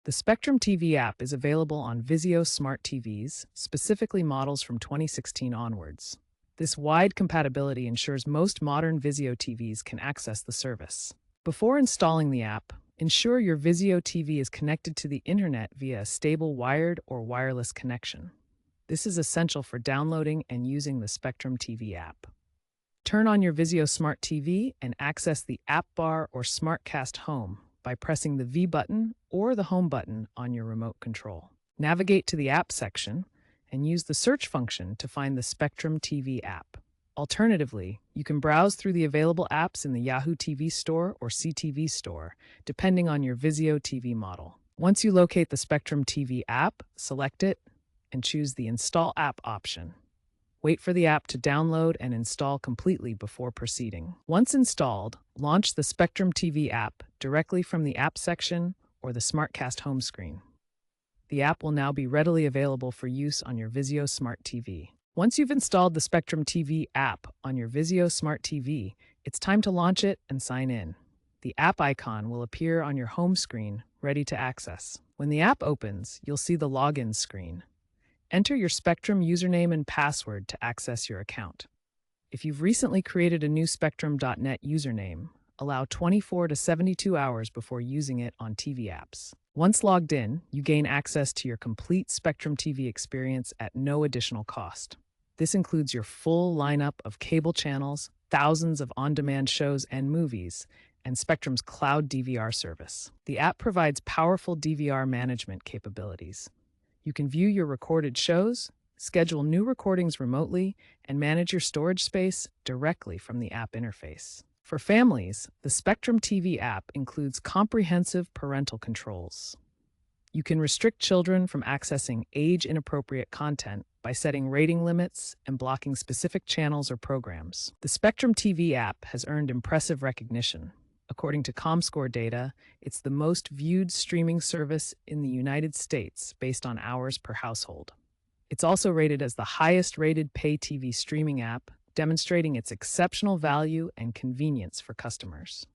The Spectrum TV app is available on Vizio Smart TVs, specifically models from 2016 onwards. This wide compatibility ensures most modern Vizio TVs can access the service. Before installing the app, ensure your Vizio TV is connected to the internet via a stable wired or wireless connection. This is essential for downloading and using the Spectrum TV app. Turn on your Vizio Smart TV and access the App Bar or SmartCast Home by pressing the V button or the Home button on your remote control. Navigate to the App section and use the search function to find the Spectrum TV app. Alternatively, you can browse through the available apps in the Yahoo TV Store or CTV Store, depending on your Vizio TV model. Once you locate the Spectrum TV app, select it and choose the Install App option. Wait for the app to download and install completely before proceeding. Once installed, launch the Spectrum TV app directly from the App section or the SmartCast home screen. The app will now be readily available for use on your Vizio Smart TV. Once you've installed the Spectrum TV app on your Vizio Smart TV, it's time to launch it and sign in. The app icon will appear on your home screen, ready to access. When the app opens, you'll see the login screen. Enter your Spectrum username and password to access your account. If you've recently created a new Spectrum.net username, allow 24 to 72 hours before using it on TV apps. Once logged in, you gain access to your complete Spectrum TV experience at no additional cost. This includes your full lineup of cable channels, thousands of on-demand shows and movies, and Spectrum's cloud DVR service. The app provides powerful DVR management capabilities. You can view your recorded shows, schedule new recordings remotely, and manage your storage space directly from the app interface. For families, the Spectrum TV app includes comprehensive parental controls. You can restrict children from accessing age-inappropriate content by setting rating limits and blocking specific channels or programs. The Spectrum TV app has earned impressive recognition. According to ComScore data, it's the most viewed streaming service in the United States based on hours per household. It's also rated as the highest-rated pay TV streaming app, demonstrating its exceptional value and convenience for customers.